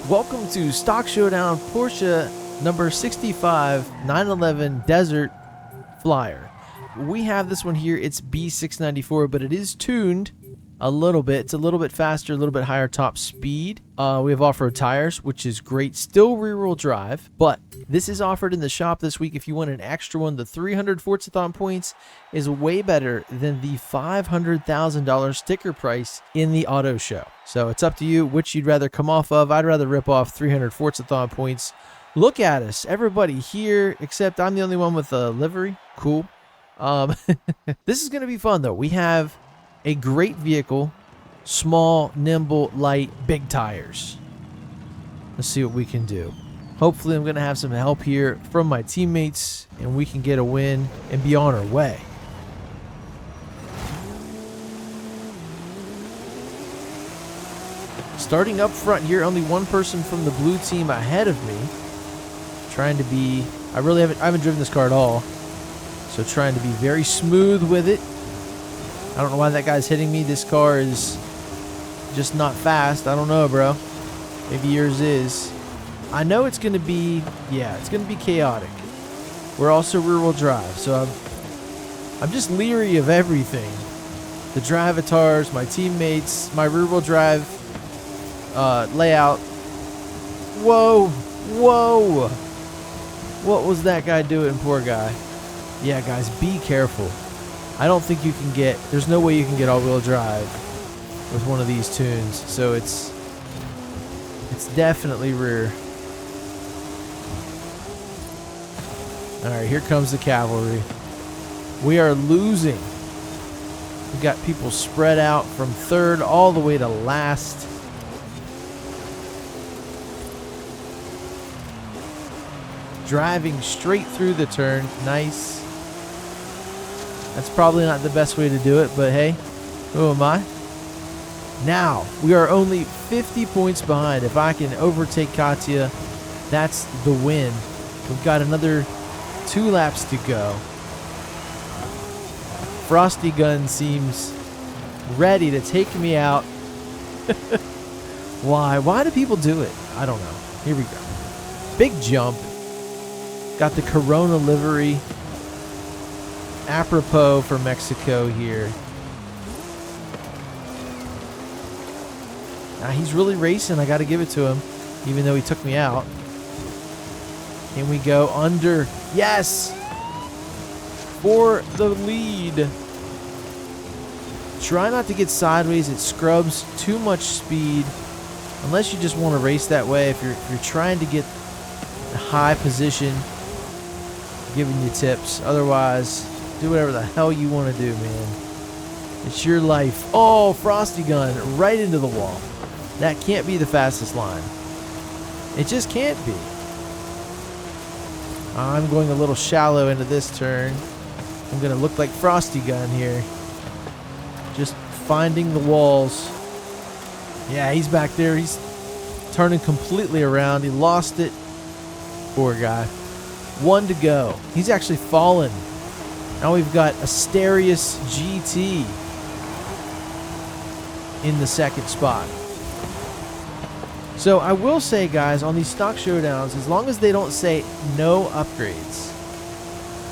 Welcome to Stock Showdown Porsche number 65 911 Desert Flyer. We have this one here. It's B694, but it is tuned a little bit. It's a little bit faster, a little bit higher top speed. We have off-road tires, which is great. Still rear-wheel drive, but this is offered in the shop this week. If you want an extra one, the 300 Forza points is way better than the $500,000 sticker price in the auto show. So it's up to you which you'd rather come off of. I'd rather rip off 300 Forza points. Look at us, everybody here, except I'm the only one with a livery. Cool. This is going to be fun, though. We have a great vehicle, small, nimble, light, big tires. Let's see what we can do. Hopefully I'm going to have some help here from my teammates and we can get a win and be on our way. Starting up front here, only one person from the blue team ahead of me. Trying to be, I haven't driven this car at all. So trying to be very smooth with it. I don't know why that guy's hitting me. This car is just not fast. I don't know, bro. Maybe yours is. I know it's going to be, yeah, it's going to be chaotic. We're also rear-wheel drive, so I'm just leery of everything. The drivatars, my teammates, my rear-wheel drive layout. Whoa, whoa. What was that guy doing, poor guy? Yeah, guys, be careful. I don't think you can get, there's no way you can get all-wheel drive with one of these tunes. So it's definitely rear. All right, here comes the cavalry. We are losing. We got people spread out from third all the way to last. Driving straight through the turn. Nice. That's probably not the best way to do it, but hey, who am I? Now, we are only 50 points behind. If I can overtake Katya, that's the win. We've got another 2 laps to go. Frosty Gun seems ready to take me out. Why? Why do people do it? I don't know. Here we go. Big jump. Got the Corona livery. Apropos for Mexico here. Now he's really racing. I got to give it to him, even though he took me out. Can we go under? Yes! For the lead. Try not to get sideways. It scrubs too much speed. Unless you just want to race that way. If you're trying to get a high position, giving you tips. Otherwise, do whatever the hell you want to do, man. It's your life. Oh, Frosty Gun right into the wall. That can't be the fastest line. It just can't be. I'm going a little shallow into this turn. I'm going to look like Frosty Gun here. Just finding the walls. Yeah, he's back there. He's turning completely around. He lost it. Poor guy. 1 to go. He's actually fallen. Now we've got Asterius GT in the second spot. So I will say, guys, on these stock showdowns, as long as they don't say no upgrades,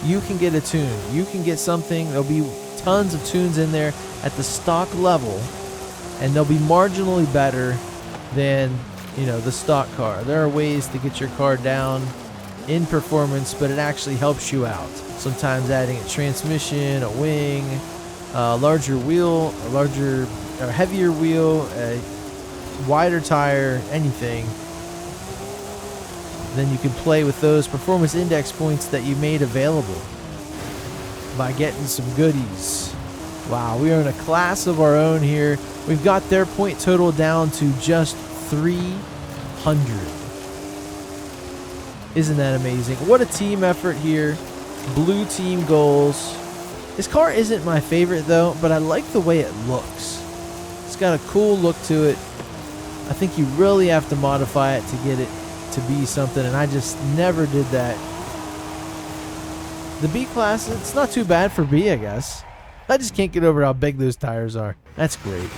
you can get a tune. You can get something. There'll be tons of tunes in there at the stock level, and they'll be marginally better than, you know, the stock car. There are ways to get your car down in performance, but it actually helps you out. Sometimes adding a transmission, a wing, a larger wheel, a larger or heavier wheel, a wider tire, anything. Then you can play with those performance index points that you made available by getting some goodies. Wow, we are in a class of our own here. We've got their point total down to just 300. Isn't that amazing? What a team effort here. Blue team goals. This car isn't my favorite though, but I like the way it looks. It's got a cool look to it. I think you really have to modify it to get it to be something, and I just never did that. The B class, it's not too bad for B, I guess. I just can't get over how big those tires are. That's great.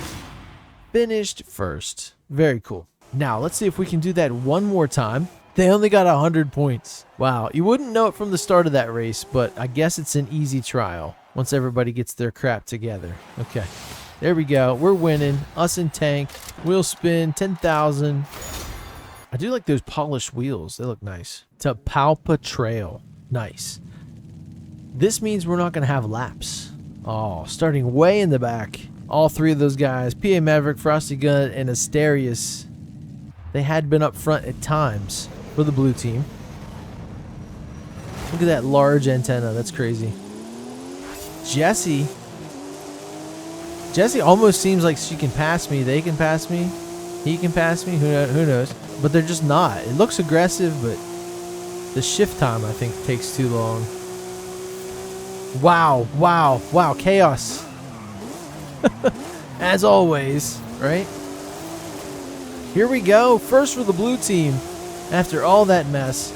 Finished first. Very cool. Now, let's see if we can do that one more time. They only got 100 points. Wow, you wouldn't know it from the start of that race, but I guess it's an easy trial once everybody gets their crap together. Okay, there we go. We're winning. Us and Tank. Wheel spin, 10,000. I do like those polished wheels. They look nice. Tapalpa Trail. Nice. This means we're not going to have laps. Oh, starting way in the back. All three of those guys, PA Maverick, Frosty Gun, and Asterius, they had been up front at times for the blue team. Look at that large antenna. That's crazy. Jesse almost seems like she can pass me. They can pass me. He can pass me. Who knows? But they're just not. It looks aggressive, but the shift time, I think, takes too long. Wow, wow, wow. Chaos. As always, right? Here we go. First for the blue team after all that mess.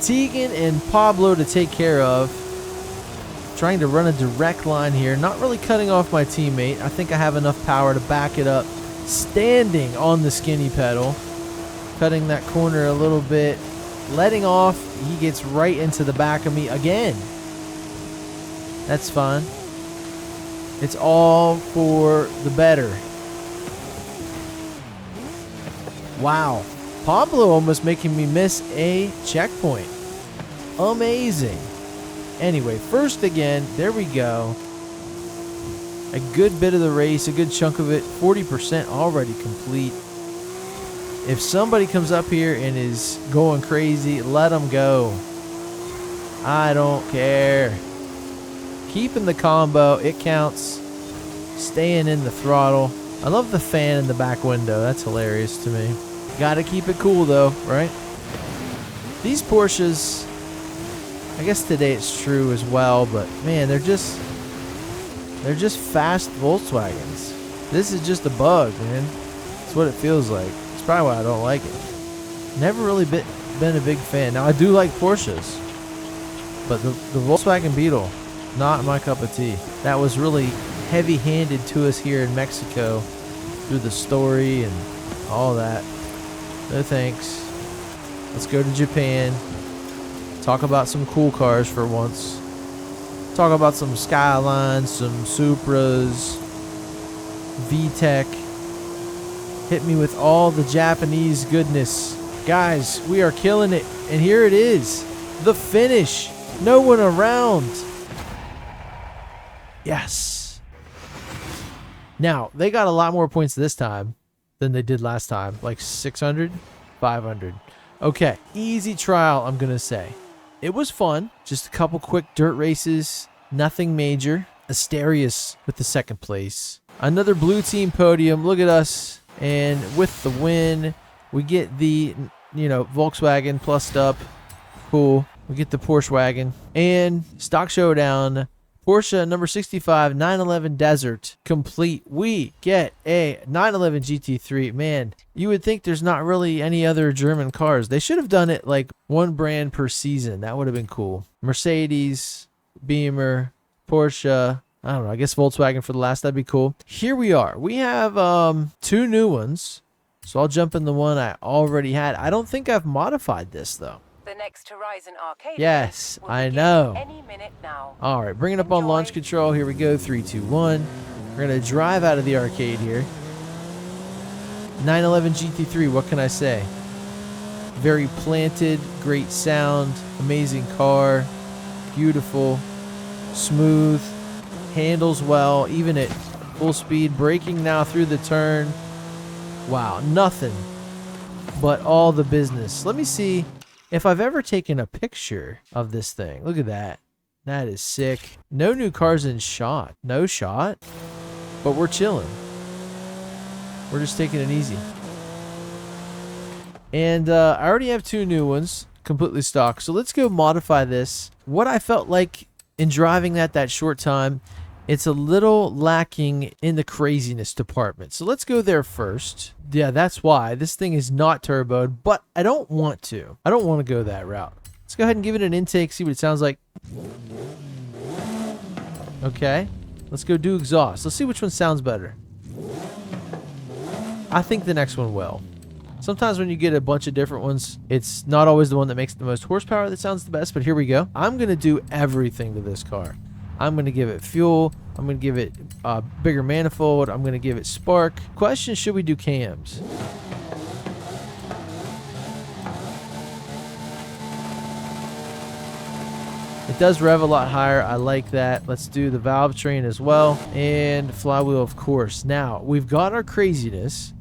Tegan and Pablo to take care of. Trying to run a direct line here. Not really cutting off my teammate. I think I have enough power to back it up. Standing on the skinny pedal. Cutting that corner a little bit. Letting off. He gets right into the back of me again. That's fine. It's all for the better. Wow. Pablo almost making me miss a checkpoint. Amazing. Anyway, first again, there we go. A good bit of the race, a good chunk of it, 40% already complete. If somebody comes up here and is going crazy, let them go. I don't care. Keeping the combo, it counts. Staying in the throttle. I love the fan in the back window. That's hilarious to me. Gotta keep it cool though, right? These Porsches, I guess today it's true as well, but man, they're just fast Volkswagens. This is just a bug, man. That's what it feels like. It's probably why I don't like it. Never really been a big fan. Now I do like Porsches, but the Volkswagen Beetle, not my cup of tea. That was really heavy-handed to us here in Mexico through the story and all that. No thanks. Let's go to Japan. Talk about some cool cars for once. Talk about some Skylines, some Supras, VTEC. Hit me with all the Japanese goodness. Guys, we are killing it. And here it is. The finish. No one around. Yes. Now, they got a lot more points this time than they did last time. Like 600, 500. Okay, easy trial, I'm going to say. It was fun. Just a couple quick dirt races. Nothing major. Asterius with the second place. Another blue team podium. Look at us. And with the win, we get the, Volkswagen plussed up. Cool. We get the Porsche wagon. And stock showdown. Porsche number 65 911 Desert complete. We get a 911 GT3. Man, you would think there's not really any other German cars. They should have done it like one brand per season. That would have been cool. Mercedes, Beamer, Porsche. I don't know. I guess Volkswagen for the last. That'd be cool. Here we are. We have two new ones. So I'll jump in the one I already had. I don't think I've modified this though. The next Horizon Arcade. Yes, I know. Any minute now. All right, bringing up on launch control. Here we go. 3, 2, 1. We're going to drive out of the arcade here. 911 GT3, what can I say? Very planted, great sound, amazing car, beautiful, smooth, handles well, even at full speed, braking now through the turn. Wow, nothing but all the business. Let me see if I've ever taken a picture of this thing. Look at that. That is sick. No new cars in shot. No shot. But we're chilling. We're just taking it easy. And I already have two new ones. Completely stock. So let's go modify this. What I felt like in driving that short time, it's a little lacking in the craziness department. So let's go there first. Yeah, that's why. This thing is not turboed, but I don't want to. I don't want to go that route. Let's go ahead and give it an intake, see what it sounds like. Okay. Let's go do exhaust. Let's see which one sounds better. I think the next one will. Sometimes when you get a bunch of different ones, it's not always the one that makes the most horsepower that sounds the best, but here we go. I'm going to do everything to this car. I'm going to give it fuel. I'm going to give it a bigger manifold. I'm going to give it spark. Question, should we do cams? It does rev a lot higher. I like that. Let's do the valve train as well. And flywheel, of course. Now, we've got our craziness.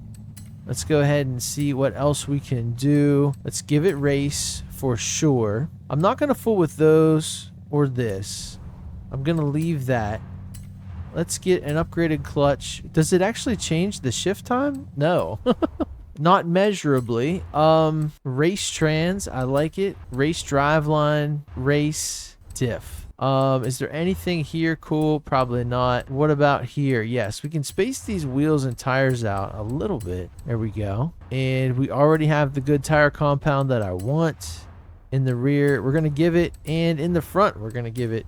Let's go ahead and see what else we can do. Let's give it race for sure. I'm not going to fool with those or this. I'm going to leave that. Let's get an upgraded clutch. Does it actually change the shift time? No. Not measurably. Race trans. I like it. Race driveline. Race diff. Is there anything here cool? Probably not. What about here? Yes, we can space these wheels and tires out a little bit. There we go. And we already have the good tire compound that I want. In the rear, we're going to give it, and in the front, we're going to give it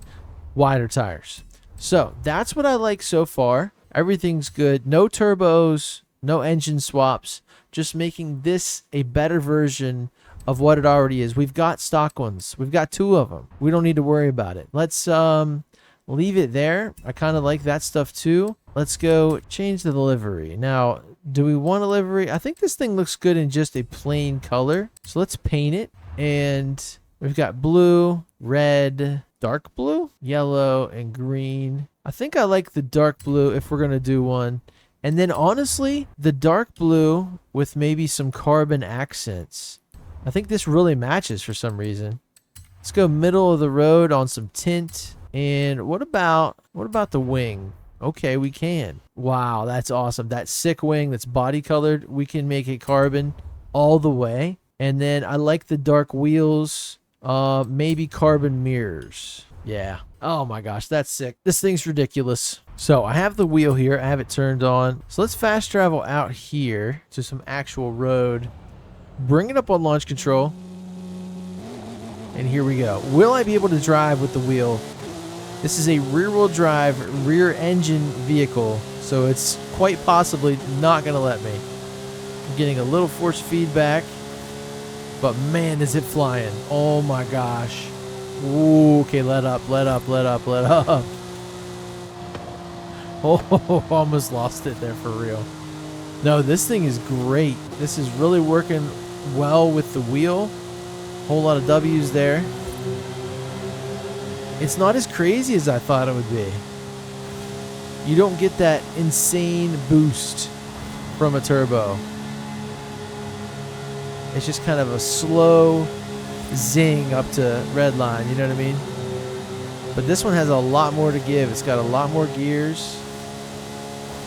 wider tires. So that's what I like so far. Everything's good. No turbos, no engine swaps. Just making this a better version of what it already is. We've got stock ones. We've got 2 of them. We don't need to worry about it. Let's leave it there. I kind of like that stuff too. Let's go change the livery. Now, do we want a livery? I think this thing looks good in just a plain color. So let's paint it. And we've got blue, red, dark blue, yellow, and green. I think I like the dark blue if we're going to do one. And then honestly, the dark blue with maybe some carbon accents. I think this really matches for some reason. Let's go middle of the road on some tint. And what about the wing? Okay, we can. Wow, that's awesome. That sick wing that's body colored, we can make it carbon all the way. And then I like the dark wheels. Maybe carbon mirrors. Yeah. Oh my gosh, that's sick. This thing's ridiculous. So I have the wheel here. I have it turned on. So let's fast travel out here to some actual road. Bring it up on launch control. And here we go. Will I be able to drive with the wheel? This is a rear-wheel drive, rear-engine vehicle. So it's quite possibly not going to let me. I'm getting a little force feedback. But man, is it flying. Oh my gosh. Ooh, okay, let up, let up, let up, let up. Oh, almost lost it there for real. No, this thing is great. This is really working well with the wheel. Whole lot of W's there. It's not as crazy as I thought it would be. You don't get that insane boost from a turbo. It's just kind of a slow zing up to red line, you know what I mean? But this one has a lot more to give. It's got a lot more gears.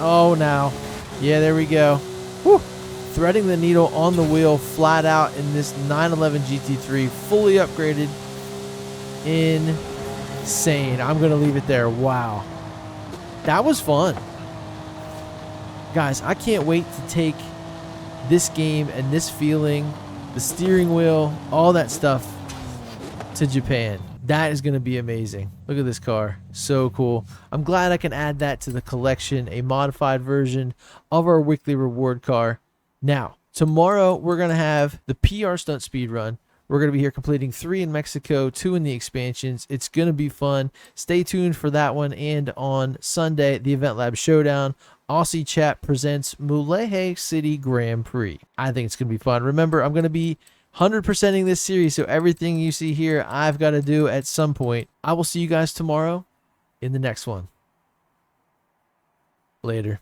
Oh, now. Yeah, there we go. Whew. Threading the needle on the wheel flat out in this 911 GT3, fully upgraded. Insane. I'm going to leave it there. Wow. That was fun. Guys, I can't wait to take this game and this feeling, the steering wheel, all that stuff to Japan. That is going to be amazing. Look at this car. So cool. I'm glad I can add that to the collection, a modified version of our weekly reward car. Now, tomorrow we're going to have the PR stunt speed run. We're going to be here completing 3 in Mexico, 2 in the expansions. It's going to be fun. Stay tuned for that one. And on Sunday, the Event Lab Showdown, Aussie Chat presents Mulehe City Grand Prix. I think it's going to be fun. Remember, I'm going to be 100%ing this series, so everything you see here, I've got to do at some point. I will see you guys tomorrow in the next one. Later.